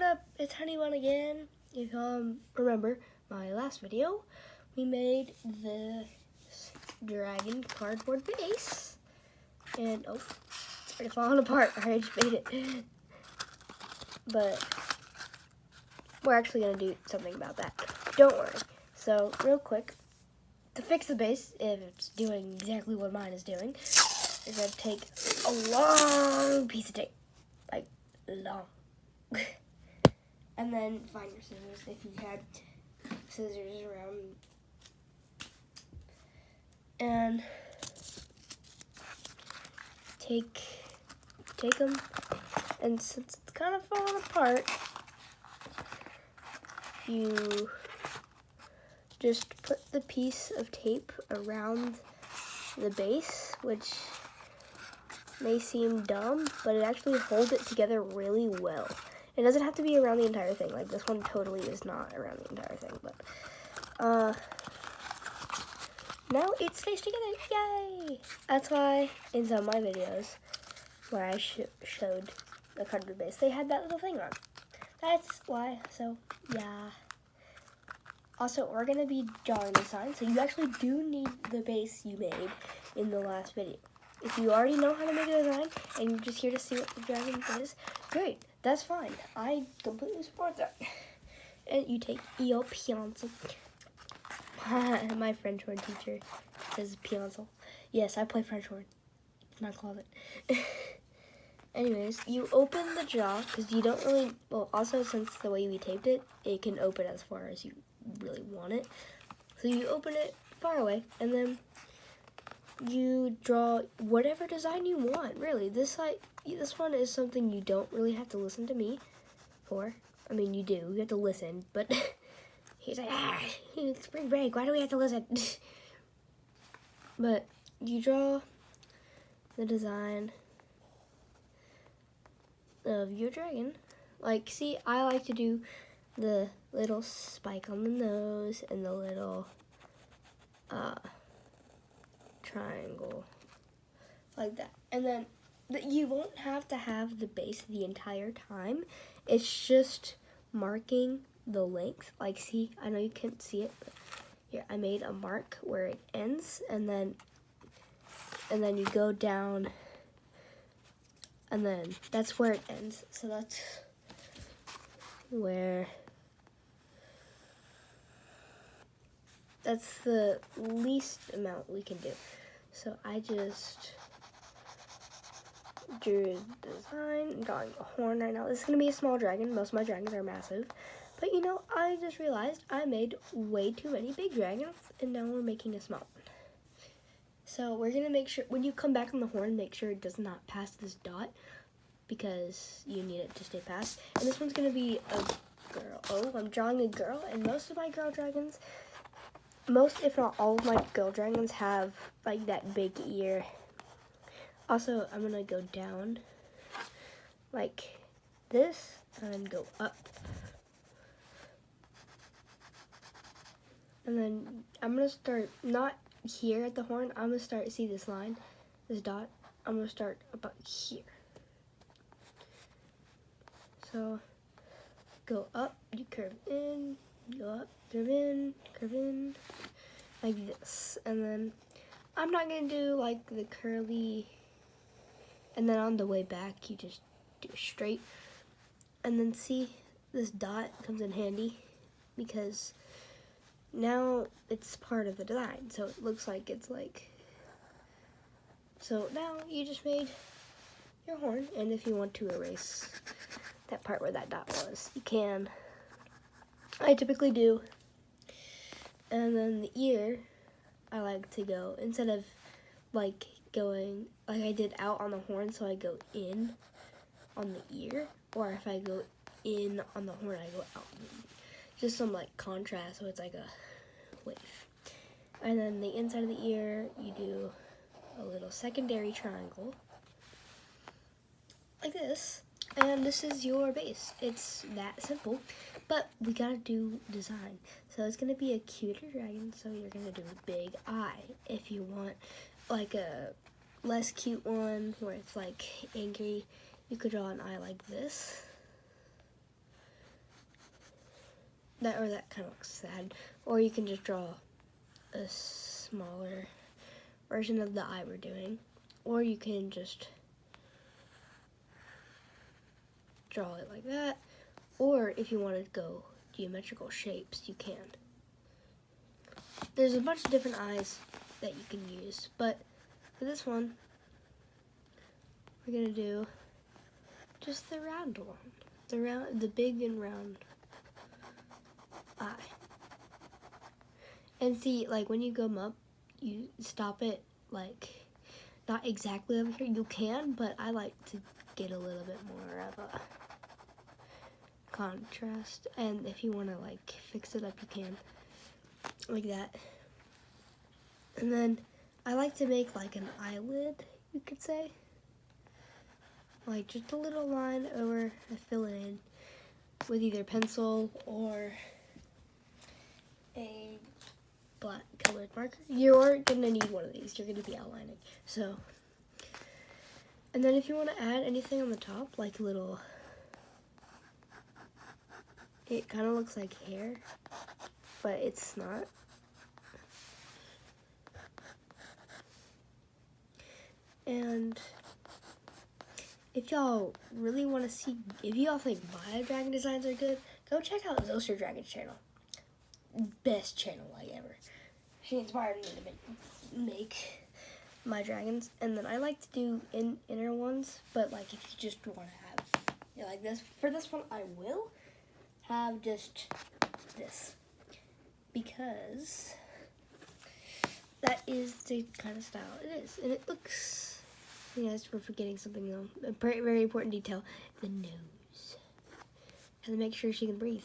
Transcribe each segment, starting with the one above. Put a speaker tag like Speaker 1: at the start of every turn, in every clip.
Speaker 1: up? It's Honeybun again. If you remember my last video, we made the dragon cardboard base. And, oh, it's already falling apart. I just made it. But we're actually going to do something about that. Don't worry. So, real quick, to fix the base, if it's doing exactly what mine is doing, is going to take a long piece of tape. Like, long. And then find your scissors if you had scissors around. And take them, and since it's kind of falling apart, you just put the piece of tape around the base, which may seem dumb, but it actually holds it together really well. It doesn't have to be around the entire thing. Like, this one totally is not around the entire thing, but now it stays together. Yay! That's why in some of my videos where I showed the cardboard base, they had that little thing on. That's why. So yeah. Also, we're gonna be drawing the sign, so you actually do need the base you made in the last video. If you already know how to make a design and you're just here to see what the dragon is, great. That's fine. I completely support that. And you take EO pencil. My French horn teacher says pencil. Yes, I play French horn. It's my closet. Anyways, you open the jaw because you don't really, well, also since the way we taped it, it can open as far as you really want it. So you open it far away and then you draw whatever design you want, really. This one is something you don't really have to listen to me for. I mean, you do. You have to listen, but he's like, it's spring break. Why do we have to listen? But you draw the design of your dragon. Like, see, I like to do the little spike on the nose and the little triangle like that. And then you won't have to have the base the entire time. It's just marking the length. Like, see, I know you can't see it, but here I made a mark where it ends, and then you go down, and then that's where it ends. So that's that's the least amount we can do. So I just drew the design. I'm drawing a horn right now. This is going to be a small dragon. Most of my dragons are massive. But you know, I just realized I made way too many big dragons, and now we're making a small one. So we're going to make sure, when you come back on the horn, make sure it does not pass this dot, because you need it to stay past. And this one's going to be a girl. Oh, I'm drawing a girl, and most of my girl dragons, most if not all of my girl dragons have like that big ear. Also, I'm gonna go down like this and then go up. And then I'm gonna start not here at the horn. I'm gonna start, see this line, this dot, I'm gonna start about here. So go up, you curve in, go up, curve in, like this. And then I'm not gonna do like the curly, and then on the way back you just do straight. And then see, this dot comes in handy because now it's part of the design, so it looks like it's like, so now you just made your horn. And if you want to erase that part where that dot was, you can. I typically do. And then the ear, I like to go, instead of like going like I did out on the horn, so I go in on the ear, or if I go in on the horn, I go out. Just some like contrast, so it's like a wave. And then the inside of the ear, you do a little secondary triangle like this, and this is your base. It's that simple, but we gotta do design. So it's gonna be a cuter dragon, so you're gonna do a big eye. If you want like a less cute one where it's like angry, you could draw an eye like this. That kind of looks sad. Or you can just draw a smaller version of the eye we're doing. Or you can just draw it like that. Or if you want to go geometrical shapes, you can. There's a bunch of different eyes that you can use, but for this one, we're gonna do just the round one, the big and round eye. And see, like when you gum up, you stop it like not exactly over here. You can, but I like to get a little bit more of a contrast. And if you want to like fix it up, you can, like that. And then I like to make like an eyelid, you could say. Like just a little line over, I fill it in with either pencil or a black colored marker. You're gonna need one of these. You're gonna be outlining. So, and then if you want to add anything on the top, like little, it kind of looks like hair, but it's not. And if y'all really want to see, if y'all think my dragon designs are good, go check out Zoster Dragon's channel. Best channel like ever. She inspired me to make my dragons. And then I like to do inner ones, but like if you just want to have like this, for this one I will have just this, because that is the kind of style it is. And it looks, you guys were forgetting something though, a very important detail, the nose. Have to make sure she can breathe.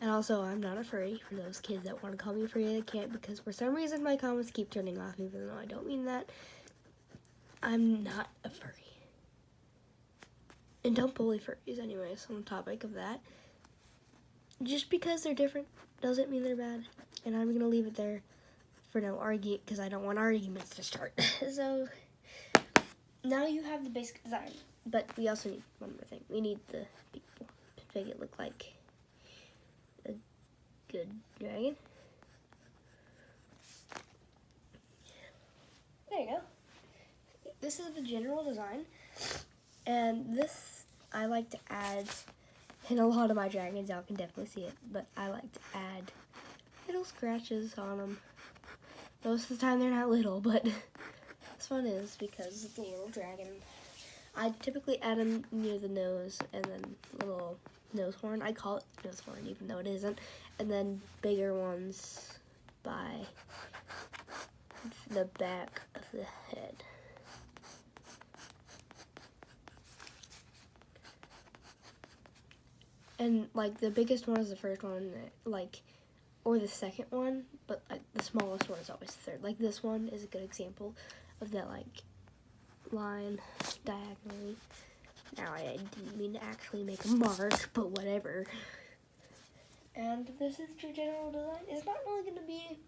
Speaker 1: And also, I'm not a furry, for those kids that want to call me a furry. I can't, because for some reason my comments keep turning off, even though I don't mean that. I'm not a furry. And don't bully furries anyways, on the topic of that. Just because they're different doesn't mean they're bad. And I'm going to leave it there for no argument, because I don't want arguments to start. So, now you have the basic design. But we also need one more thing. We need the people to make it look like a good dragon. There you go. This is the general design. And this, I like to add, in a lot of my dragons, y'all can definitely see it, but I like to add little scratches on them. Most of the time they're not little, but this one is, because it's a little dragon. I typically add them near the nose, and then little nose horn. I call it nose horn, even though it isn't. And then bigger ones by the back of the head. And like the biggest one is the first one, like, or the second one, but like the smallest one is always the third. Like this one is a good example of that, like, line diagonally. Now I didn't mean to actually make a mark, but whatever. And this is your general design. It's not really going to be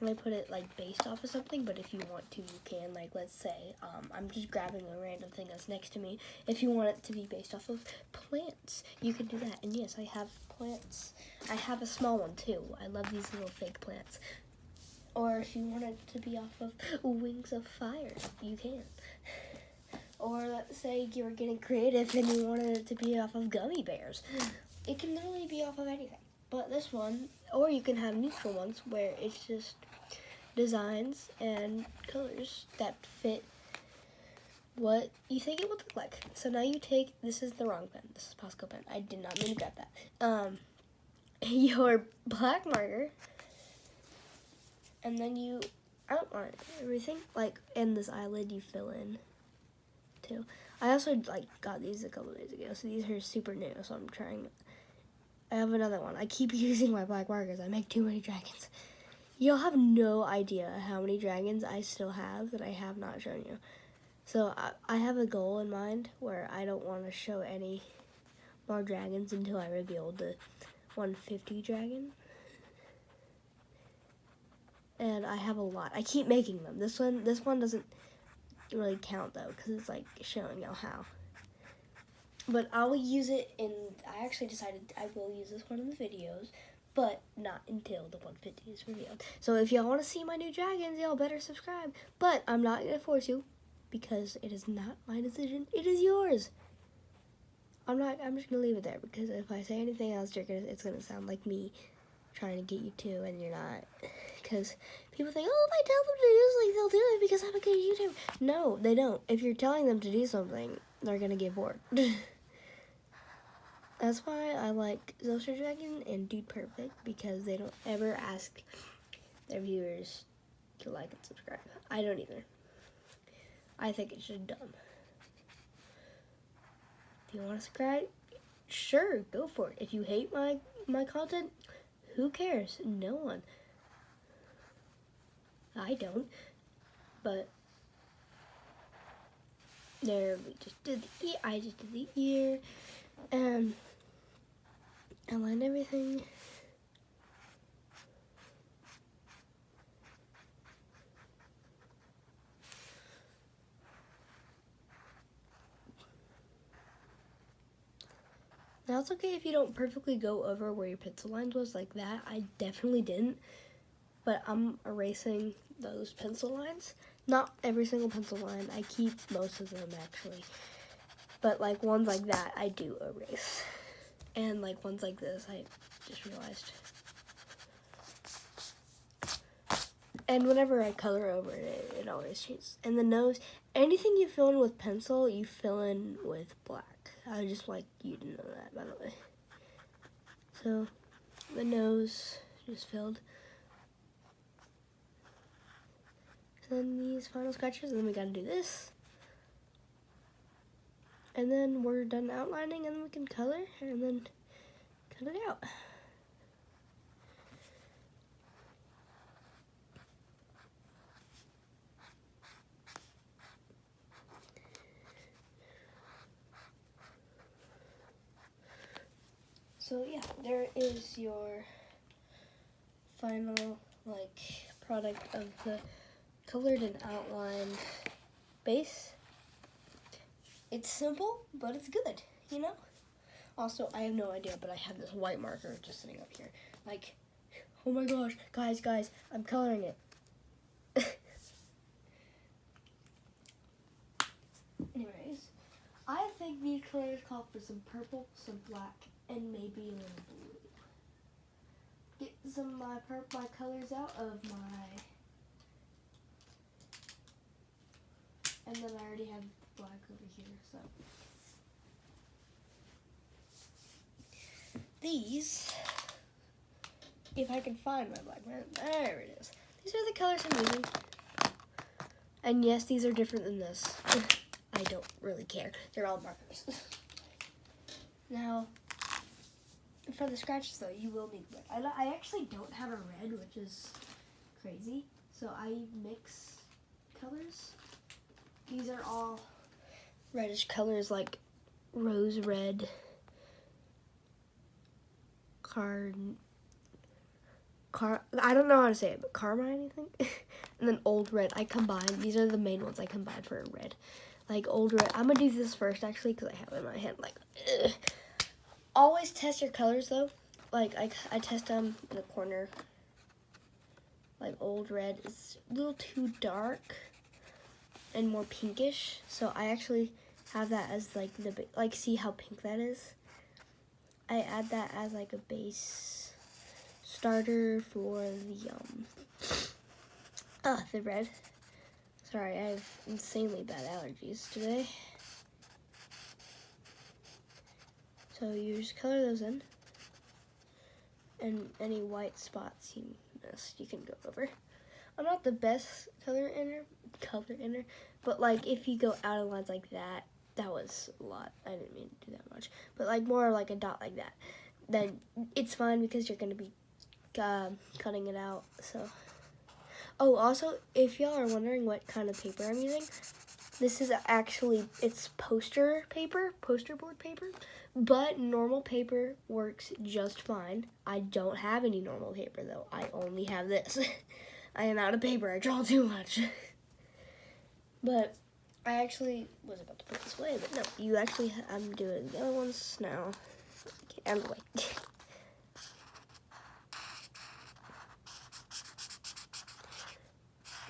Speaker 1: when I put it like based off of something, but if you want to, you can. Like, let's say I'm just grabbing a random thing that's next to me. If you want it to be based off of plants, you can do that. And yes, I have plants. I have a small one too. I love these little fake plants. Or if you want it to be off of Wings of Fire, you can. Or let's say you were getting creative and you wanted it to be off of gummy bears. It can literally be off of anything. But this one, or you can have neutral ones where it's just designs and colors that fit what you think it would look like. So now you take, this is the wrong pen. This is Posco pen. I did not mean to grab that. Your black marker, and then you outline everything. Like, in this eyelid you fill in too. I also like got these a couple days ago, so these are super new, so I'm trying. I have another one. I keep using my black markers. I make too many dragons. You'll have no idea how many dragons I still have that I have not shown you. So I have a goal in mind where I don't want to show any more dragons until I reveal the 150 dragon. And I have a lot. I keep making them. This one doesn't really count though, because it's like showing you how. But I will use it I actually decided I will use this one in the videos, but not until the 150 is revealed. So if y'all want to see my new dragons, y'all better subscribe. But I'm not going to force you, because it is not my decision. It is yours. I'm just going to leave it there, because if I say anything else, it's going to sound like me trying to get you to, and you're not. Because people think, oh, if I tell them to do something, they'll do it because I'm a good YouTuber. No, they don't. If you're telling them to do something, they're going to get bored. That's why I like Zostra Dragon and Dude Perfect, because they don't ever ask their viewers to like and subscribe. I don't either. I think it's just dumb. If you want to subscribe, sure, go for it. If you hate my content, who cares? No one. I don't. But there, we just did the ear. I just did the ear, and I lined everything. Now it's okay if you don't perfectly go over where your pencil lines was like that. I definitely didn't, but I'm erasing those pencil lines. Not every single pencil line. I keep most of them actually, but like ones like that I do erase, and like ones like this I just realized. And whenever I color over it, it always changes. And the nose, anything you fill in with pencil, you fill in with black. I would just like you to know that, by the way. So, the nose just filled. And then these final scratches, and then we gotta do this. And then we're done outlining, and then we can color, and then cut it out. So yeah, there is your final product of the colored and outlined base. It's simple, but it's good, you know? Also, I have no idea, but I have this white marker just sitting up here. Like, oh my gosh, guys, I'm coloring it. Anyways, I think these colors call for some purple, some black, and maybe a little blue. Get some of my colors out of my, and then I already have black over here, so. These, if I can find my black pen, there it is. These are the colors I'm using. And yes, these are different than this. I don't really care. They're all markers. Now, for the scratches though, you will need red. I actually don't have a red, which is crazy. So I mix colors. These are all reddish colors like rose red, I don't know how to say it, but carmine, I think. And then old red, I combine. These are the main ones I combine for a red. Like old red. I'm gonna do this first actually because I have it in my hand. Like, ugh. Always test your colors though. Like I test them in the corner. Like old red is a little too dark and more pinkish. So I actually have that as like see how pink that is? I add that as like a base starter for the red. Sorry, I have insanely bad allergies today. So you just color those in, and any white spots you missed, you can go over. I'm not the best color inner, but like if you go out of lines like that, that was a lot. I didn't mean to do that much, but like more like a dot like that, then it's fine because you're gonna be cutting it out. So, oh, also, if y'all are wondering what kind of paper I'm using, this is actually, it's poster board paper, but normal paper works just fine. I don't have any normal paper though. I only have this. I am out of paper. I draw too much. But I actually was about to put this away, but no, you actually, I'm doing the other ones now. Okay, out of the way.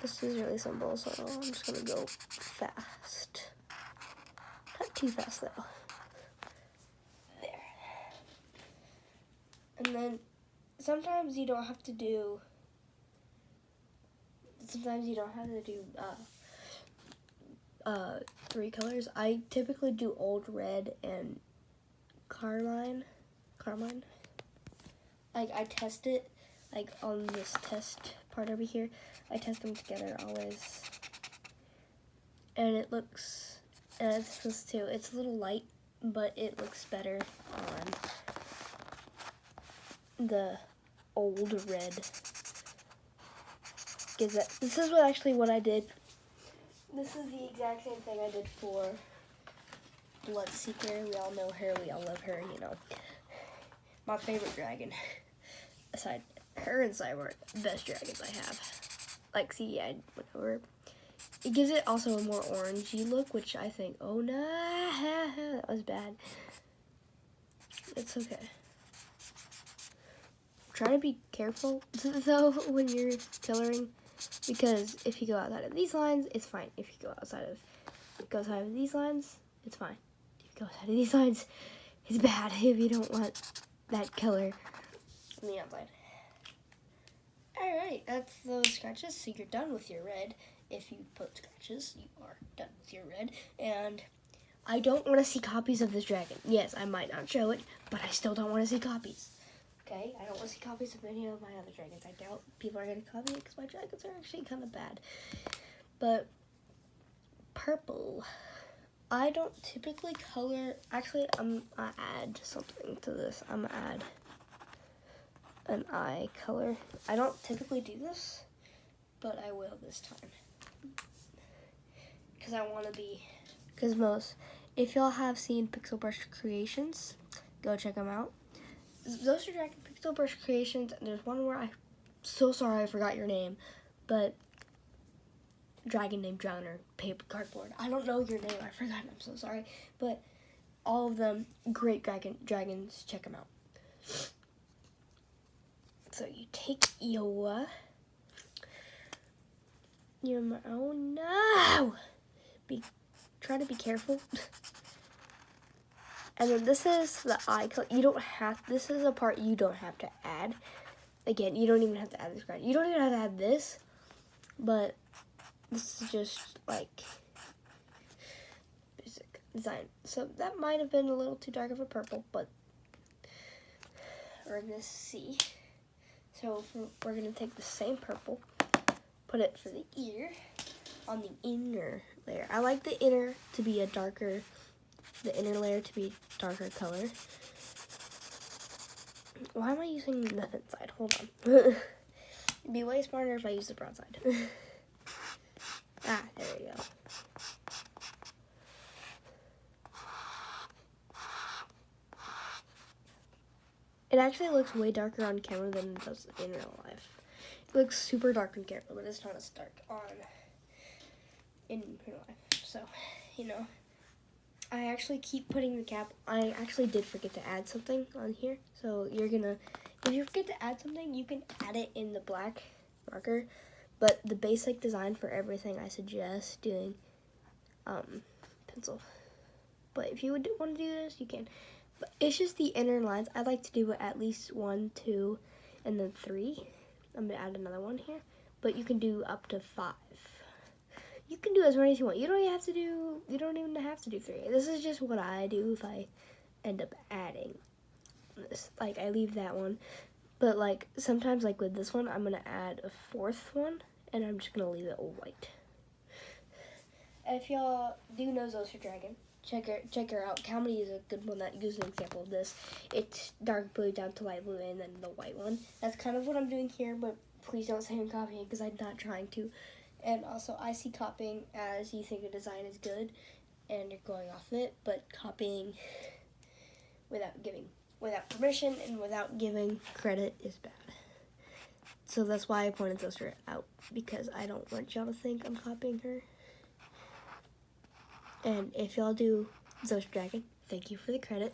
Speaker 1: This is really simple, so I'm just gonna go fast. Not too fast though. There. And then sometimes you don't have to do 3 colors. I typically do old red and carmine. Like I test it, like on this test part over here. I test them together always, and it looks. And it's this too. It's a little light, but it looks better on the old red. This is what I did. This is the exact same thing I did for Bloodseeker. We all know her. We all love her. You know, my favorite dragon. Aside her and Cyborg, best dragons I have. Like, see, whatever. It gives it also a more orangey look, which I think, oh no, that was bad. It's okay. Try to be careful, though, when you're coloring, because if you go outside of these lines, it's fine. If you go outside of these lines, it's fine. If you go outside of these lines, it's bad if you don't want that color on the outside. Alright, that's those scratches, so you're done with your red. If you put scratches, you are done with your red. And I don't want to see copies of this dragon. Yes, I might not show it, but I still don't want to see copies. Okay? I don't want to see copies of any of my other dragons. I doubt people are going to copy it because my dragons are actually kind of bad. But purple. I don't typically color. Actually, I'm going to add something to this. I'm going to add an eye color. I don't typically do this, but I will this time. Because I want to be, if y'all have seen Pixel Brush Creations, go check them out. Those are Dragon Pixel Brush Creations, and there's one where I'm so sorry I forgot your name, but dragon named Drowner, paper cardboard. I don't know your name, I forgot, I'm so sorry, but all of them, great dragons, check them out. So you take your oh no! Try to be careful. And then this is the eye color. This is a part you don't have to add. Again, you don't even have to add this scratch. You don't even have to add this, but this is just like basic design. So that might have been a little too dark of a purple, but we're gonna see. So we're gonna take the same purple, put it for the ear on the inner layer. I like the inner to be a darker, the inner layer to be a darker color. Why am I using the thin side? Hold on. It'd be way smarter if I use the broad side. There we go. It actually looks way darker on camera than it does in real life. It looks super dark on camera, but it's not as dark in real life. So, you know, I actually keep putting the cap. I actually did forget to add something on here. So if you forget to add something, you can add it in the black marker. But the basic design for everything, I suggest doing pencil. But if you would want to do this, you can. But it's just the inner lines. I like to do at least 1, 2, and then 3. I'm going to add another one here. But you can do up to 5. You can do as many as you want. You don't even have to do 3. This is just what I do if I end up adding this. Like, I leave that one. But, like, sometimes, like, with this one, I'm going to add a 4th one. And I'm just going to leave it white. If y'all do know Zoster Dragon, check her out. Calmity is a good one that uses an example of this. It's dark blue down to light blue and then the white one. That's kind of what I'm doing here, but please don't say I'm copying because I'm not trying to. And also, I see copying as you think a design is good and you're going off it, but copying without permission and without giving credit is bad. So that's why I pointed Zoster out, because I don't want y'all to think I'm copying her. And if y'all do Zosh Dragon, thank you for the credit.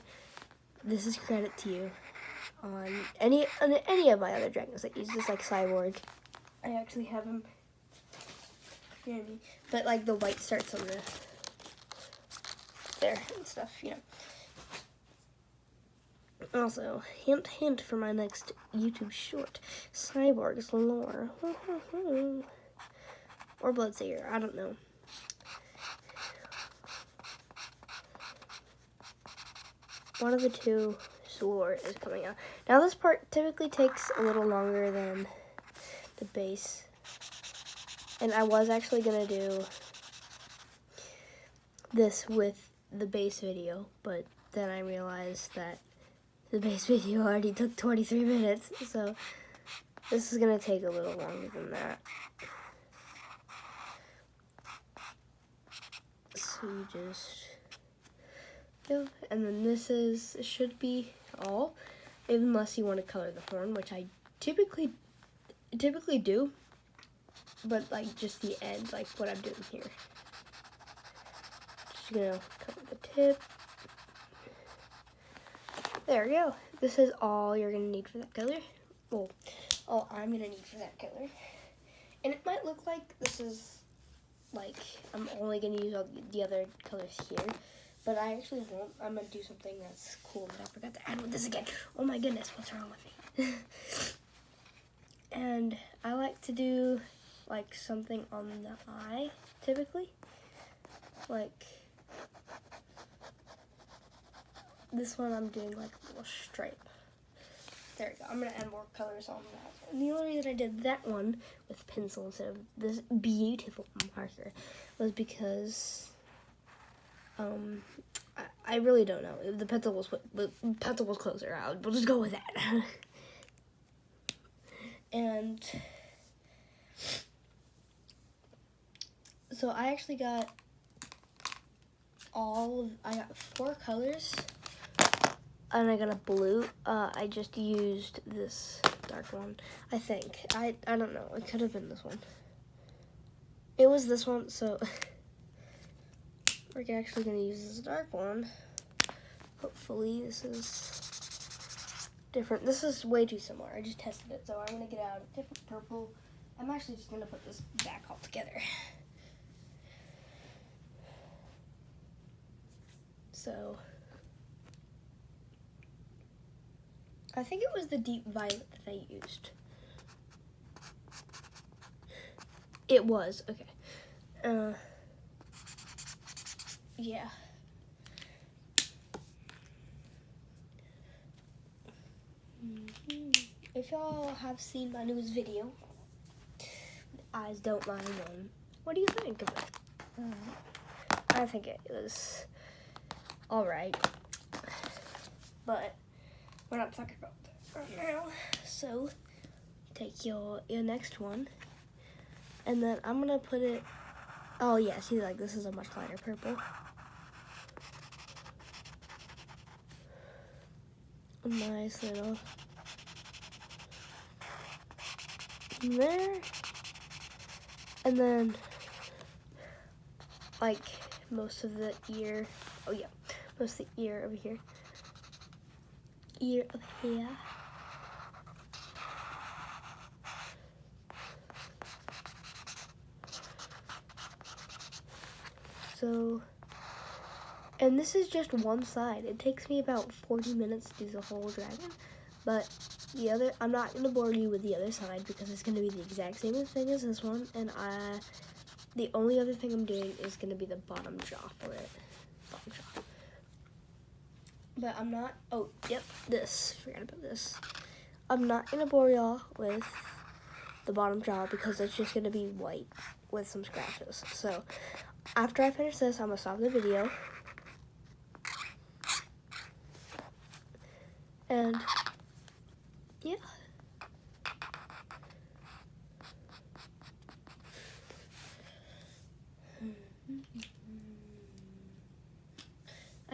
Speaker 1: This is credit to you. On any of my other dragons that use this, like Cyborg, I actually have him. You know what I mean? But like the white starts on the there and stuff, you know. Also, hint for my next YouTube short, Cyborg's lore, or Bloodseeker, I don't know. One of the two lore is coming out. Now this part typically takes a little longer than the base. And I was actually gonna do this with the base video, but then I realized that the base video already took 23 minutes, so this is gonna take a little longer than that. So you just go, and then this should be all, unless you want to color the horn, which I typically do, but like just the end, like what I'm doing here. Just gonna color the tip. There we go. This is all you're gonna need for that color. Well, all I'm gonna need for that color. And it might look like this is like I'm only gonna use all the other colors here, but I actually won't. I'm gonna do something that's cool that I forgot to add with this again. Oh my goodness, what's wrong with me? And I like to do like something on the eye, typically. Like this one I'm doing like a little stripe. There we go. I'm gonna add more colors on that. And the only reason I did that one with pencil instead of this beautiful marker was because I really don't know. The pencil was closer. We'll just go with that. And so I actually got I got 4 colors, and I got a blue. I just used this dark one, I think. I don't know. It could have been this one. It was this one, so we're actually gonna use this dark one. Hopefully this is different. This is way too similar. I just tested it, so I'm gonna get out a different purple. I'm actually just gonna put this back all together. So I think it was the deep violet that I used. It was, okay. Yeah. If y'all have seen my newest video, Eyes Don't Lie One, what do you think of it? I think it was alright, but we're not talking about that right now. So take your next one, and then I'm gonna put it. Oh yeah, see, like this is a much lighter purple. A nice little there, and then like most of the ear. Oh yeah, most of the ear over here. Ear over here. So, and this is just one side. It takes me about 40 minutes to do the whole dragon, but the other, I'm not gonna bore you with the other side because it's gonna be the exact same thing as this one, and the only other thing I'm doing is gonna be the bottom jaw for it. Bottom jaw. But I'm not, oh, yep, this, forgot about this. I'm not gonna bore y'all with the bottom jaw because it's just gonna be white with some scratches. So, after I finish this, I'm gonna stop the video. And, yeah.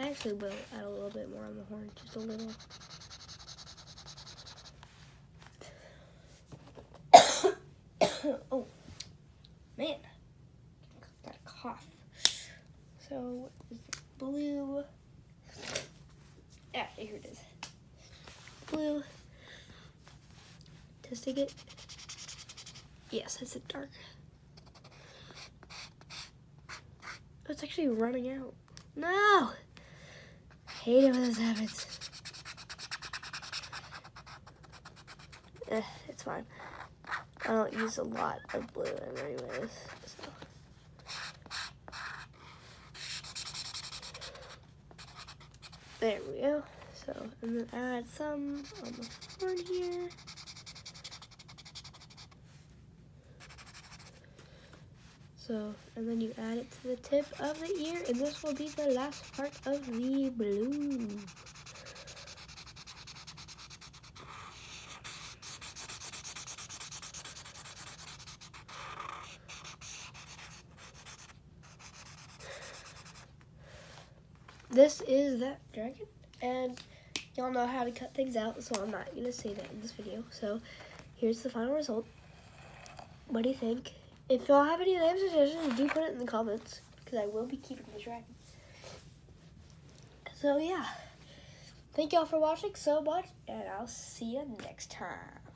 Speaker 1: I actually will add a little bit more on the horn, just a little. Oh, man, got a cough. So here it is. Blue. Testing it. Yes, it's a dark. Oh, it's actually running out. No! Hate it when this happens. It's fine. I don't use a lot of blue anyways, so. There we go. So, and then add some on the front here. So, and then you add it to the tip of the ear, and this will be the last part of the blue. This is that dragon, and y'all know how to cut things out, so I'm not gonna say that in this video. So, here's the final result. What do you think? If y'all have any name suggestions, do put it in the comments, because I will be keeping the dragon. So yeah, thank y'all for watching so much, and I'll see you next time.